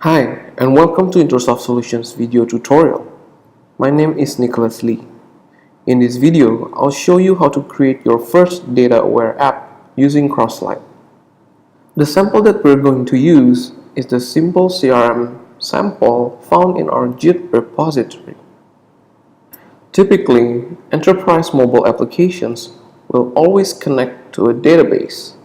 Hi, and welcome to Introsoft Solutions video tutorial. My name is Nicholas Lee. In this video, I'll show you how to create your first data-aware app using Crosslight. The sample that we're going to use is the simple CRM sample found in our Git repository. Typically, enterprise mobile applications will always connect to a database.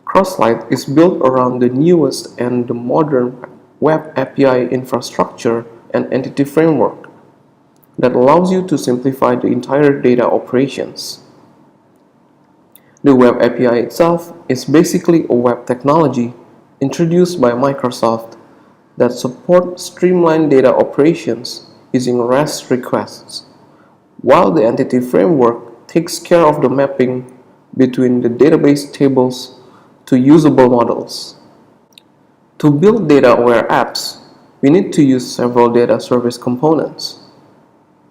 Crosslight is built around the newest and the modern web API infrastructure and entity framework that allows you to simplify the entire data operations. The web API itself is basically a web technology introduced by Microsoft that supports streamlined data operations using REST requests, while the entity framework takes care of the mapping between the database tables to usable models. To build data-aware apps, we need to use several data service components.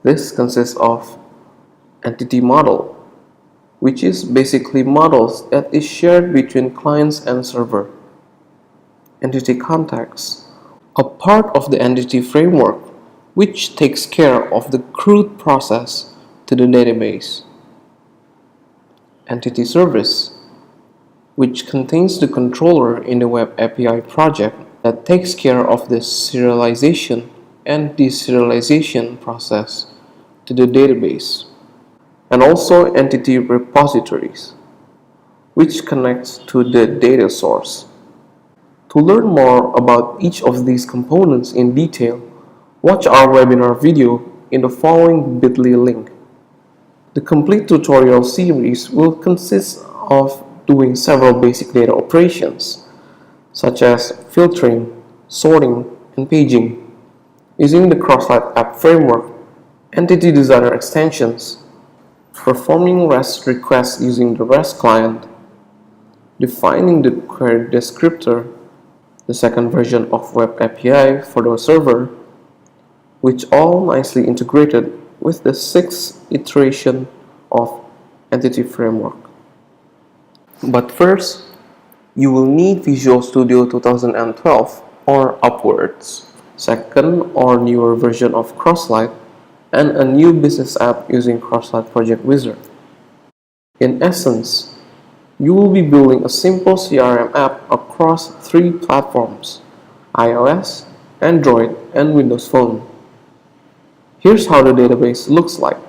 This consists of entity model, which is basically models that is shared between clients and server. Entity context, a part of the entity framework which takes care of the CRUD process to the database. Entity service, which contains the controller in the web API project that takes care of the serialization and deserialization process to the database, and also entity repositories, which connects to the data source. To learn more about each of these components in detail, watch our webinar video in the following bit.ly link. The complete tutorial series will consist of doing several basic data operations, such as filtering, sorting, and paging, using the Crosslight app framework, entity designer extensions, performing REST requests using the REST client, defining the query descriptor, the second version of web API for the server, which all nicely integrated with the sixth iteration of entity framework. But first, you will need Visual Studio 2012 or upwards, second or newer version of Crosslight, and a new business app using Crosslight Project Wizard. In essence, you will be building a simple CRM app across three platforms: iOS, Android, and Windows Phone. Here's how the database looks like.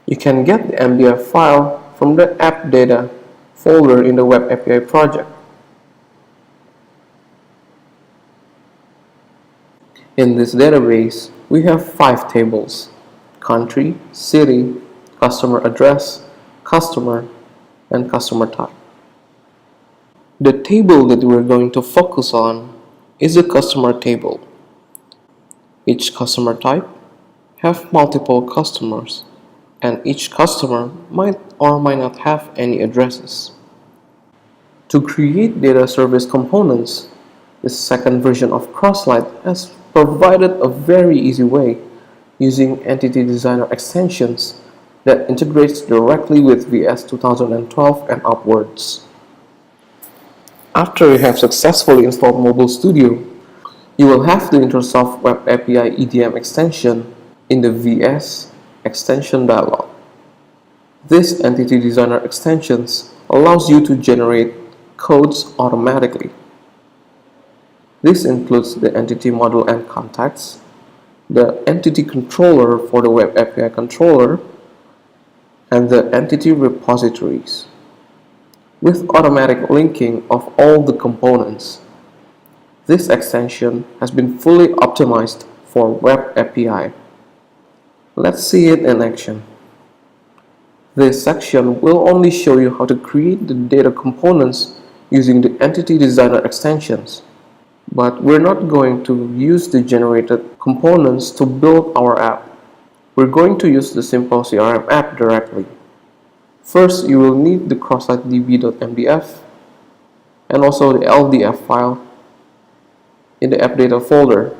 You can get the MDF file from the app data folder in the web API project. In this database, we have 5 tables: country, city, customer address, customer, and customer type. The table that we're going to focus on is the customer table. Each customer type have multiple customers, and each customer might or might not have any addresses. To create data service components, the second version of Crosslight has provided a very easy way using entity designer extensions that integrates directly with VS 2012 and upwards. After you have successfully installed Mobile Studio, you will have the Introsoft Web API EDM extension in the VS extension dialog. This entity designer extensions allows you to generate codes automatically. This includes the entity model and context, the entity controller for the web API controller, and the entity repositories, with automatic linking of all the components. This extension has been fully optimized for web API. Let's see it in action. This section will only show you how to create the data components using the entity designer extensions. But we're not going to use the generated components to build our app. We're going to use the simple CRM app directly. First, you will need the crosslightdb.mdf and also the LDF file in the app data folder.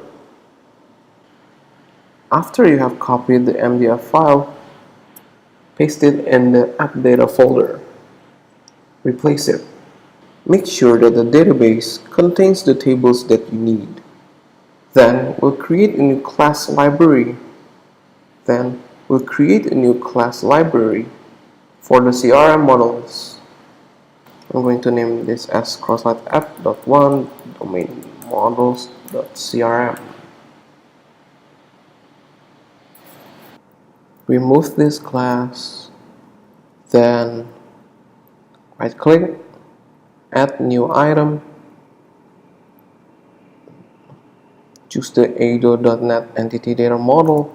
After you have copied the MDF file, paste it in the app data folder. Replace it. Make sure that the database contains the tables that you need. Then we'll create a new class library. For the CRM models. I'm going to name this as Crosslight app.1 domain models.crm. Remove this class, then right click, add new item, choose the ado.net entity data model,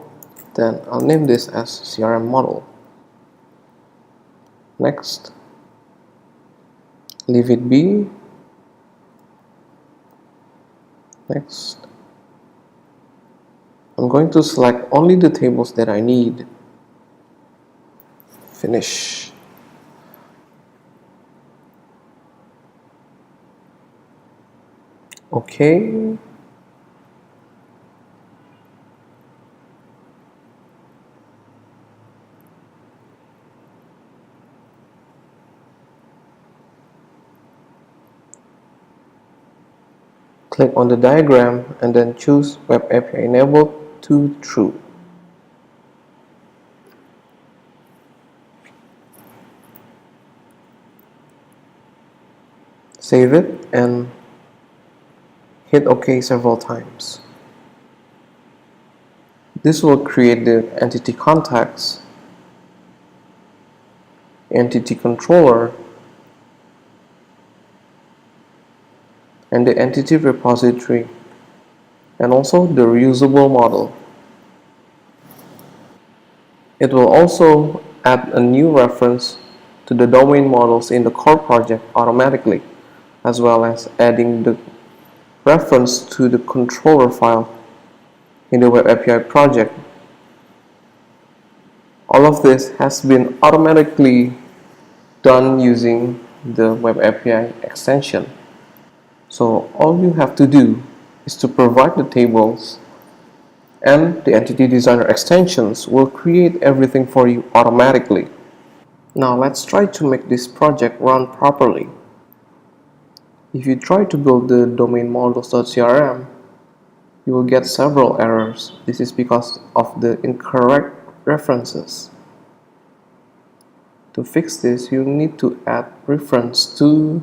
then I'll name this as CRM model. Next, leave it be. Next, I'm going to select only the tables that I need. Finish. Okay. Click on the diagram and then choose Web API Enabled to True. Save it and hit OK several times. This will create the entity contacts, entity controller, and the entity repository, and also the reusable model. It will also add a new reference to the domain models in the core project automatically, as well as adding the reference to the controller file in the Web API project. All of this has been automatically done using the Web API extension. So all you have to do is to provide the tables, and the Entity Designer extensions will create everything for you automatically. Now let's try to make this project run properly. If you try to build the domain models.crm, you will get several errors. This is because of the incorrect references. To fix this, you need to add reference to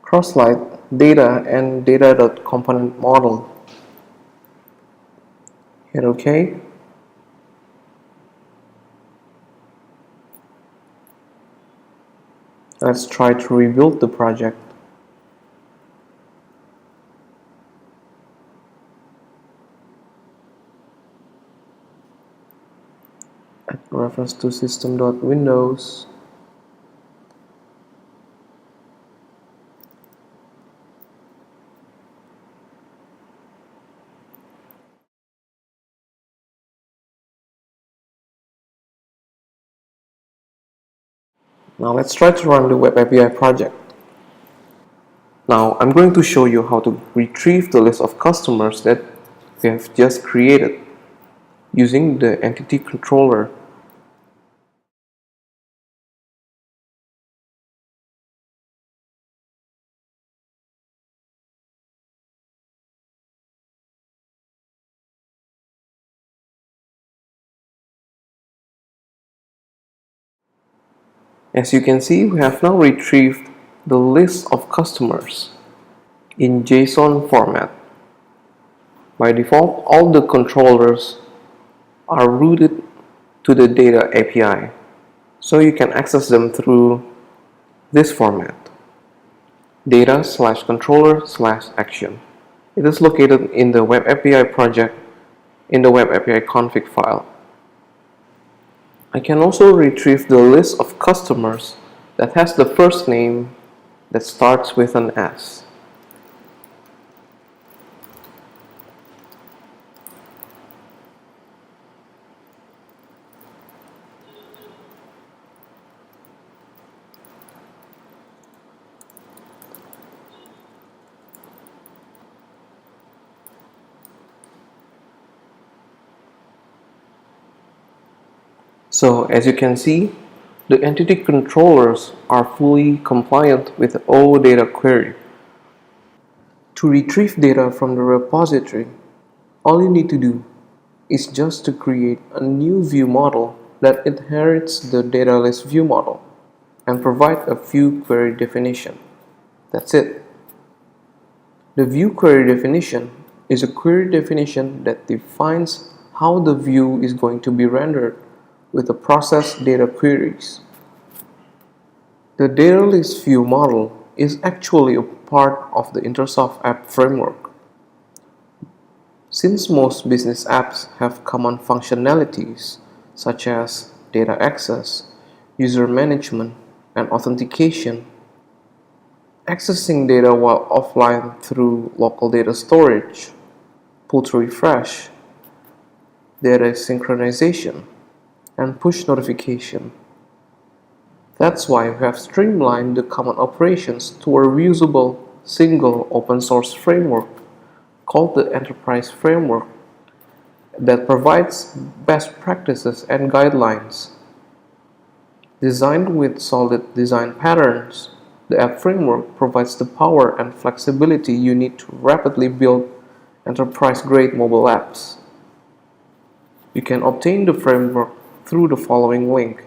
Crosslight, data, and data.component model. Hit OK. Let's try to rebuild the project. Add reference to system.windows. Now let's try to run the Web API project. Now I'm going to show you how to retrieve the list of customers that we have just created using the entity controller. As you can see, we have now retrieved the list of customers in JSON format. By default, all the controllers are routed to the data API, so you can access them through this format: data/controller/action. It is located in the Web API project in the Web API config file. I can also retrieve the list of customers that has the first name that starts with an S. So as you can see, the entity controllers are fully compliant with the OData query. To retrieve data from the repository, all you need to do is just to create a new view model that inherits the data list view model and provide a view query definition. That's it. The view query definition is a query definition that defines how the view is going to be rendered with the process data queries. The data list view model is actually a part of the Intersoft app framework. Since most business apps have common functionalities such as data access, user management, and authentication, accessing data while offline through local data storage, pull to refresh, data synchronization, and push notification. That's why we have streamlined the common operations to a reusable, single open source framework called the Enterprise Framework that provides best practices and guidelines. Designed with solid design patterns, the app framework provides the power and flexibility you need to rapidly build enterprise-grade mobile apps. You can obtain the framework through the following link.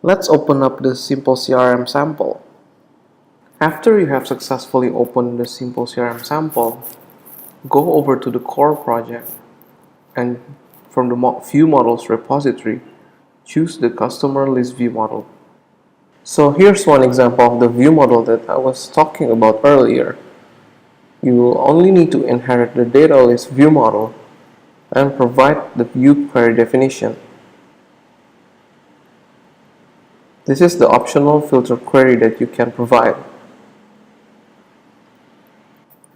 Let's open up the Simple CRM sample. After you have successfully opened the Simple CRM sample, go over to the core project and from the View Models repository, choose the Customer List View Model. So here's one example of the view model that I was talking about earlier. You will only need to inherit the data list view model and provide the view query definition. This is the optional filter query that you can provide.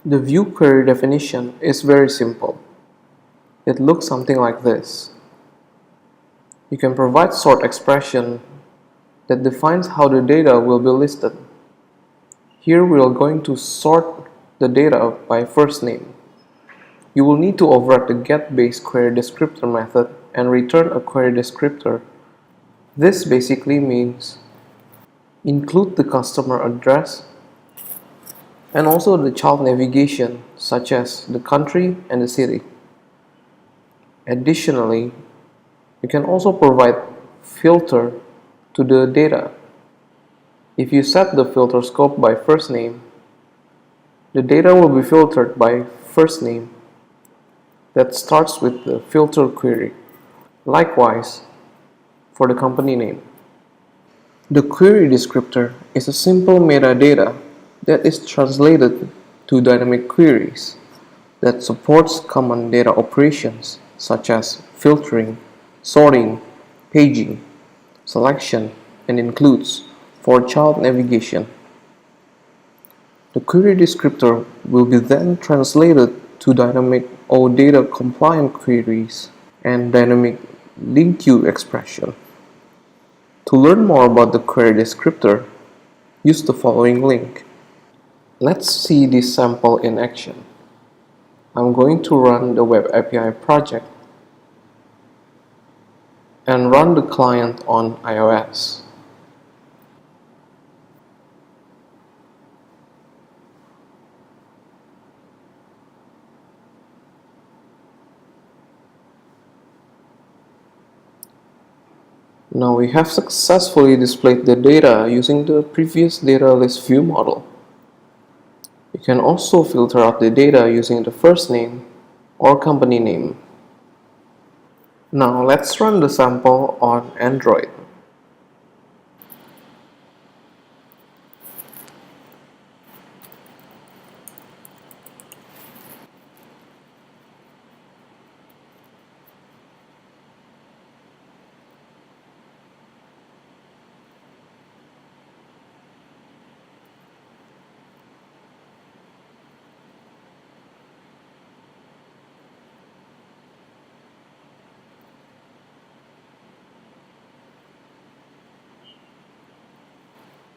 The view query definition is very simple. It looks something like this. You can provide sort expression that defines how the data will be listed. Here we are going to sort the data by first name. You will need to override the getBase query descriptor method and return a query descriptor. This basically means include the customer address and also the child navigation such as the country and the city. Additionally, you can also provide filter to the data. If you set the filter scope by first name, the data will be filtered by first name that starts with the filter query. Likewise, for the company name. The query descriptor is a simple metadata that is translated to dynamic queries that supports common data operations such as filtering, sorting, paging, selection, and includes for child navigation. The query descriptor will be then translated to dynamic OData compliant queries and dynamic link queue expression. To learn more about the query descriptor, use the following link. Let's see this sample in action. I'm going to run the Web API project and run the client on iOS. Now we have successfully displayed the data using the previous data list view model. You can also filter out the data using the first name or company name. Now let's run the sample on Android.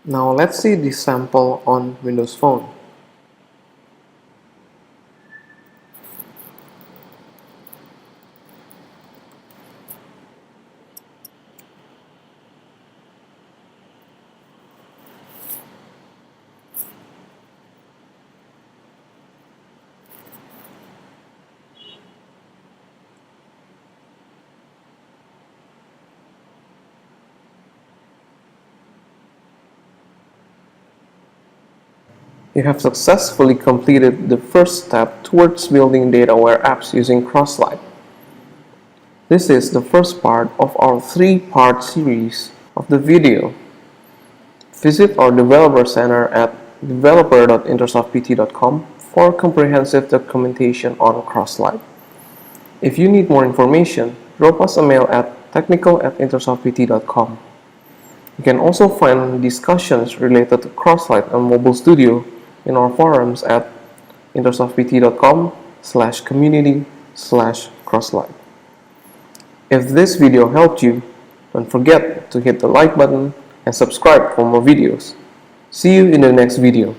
Now let's see this sample on Windows Phone. You have successfully completed the first step towards building data-aware apps using Crosslight. This is the first part of our three-part series of the video. Visit our developer center at developer.intersoftpt.com for comprehensive documentation on Crosslight. If you need more information, drop us a mail at technical@intersoftpt.com. You can also find discussions related to Crosslight and Mobile Studio in our forums at intersoftpt.com/community/crosslight. If this video helped you, don't forget to hit the like button and subscribe for more videos. See you in the next video.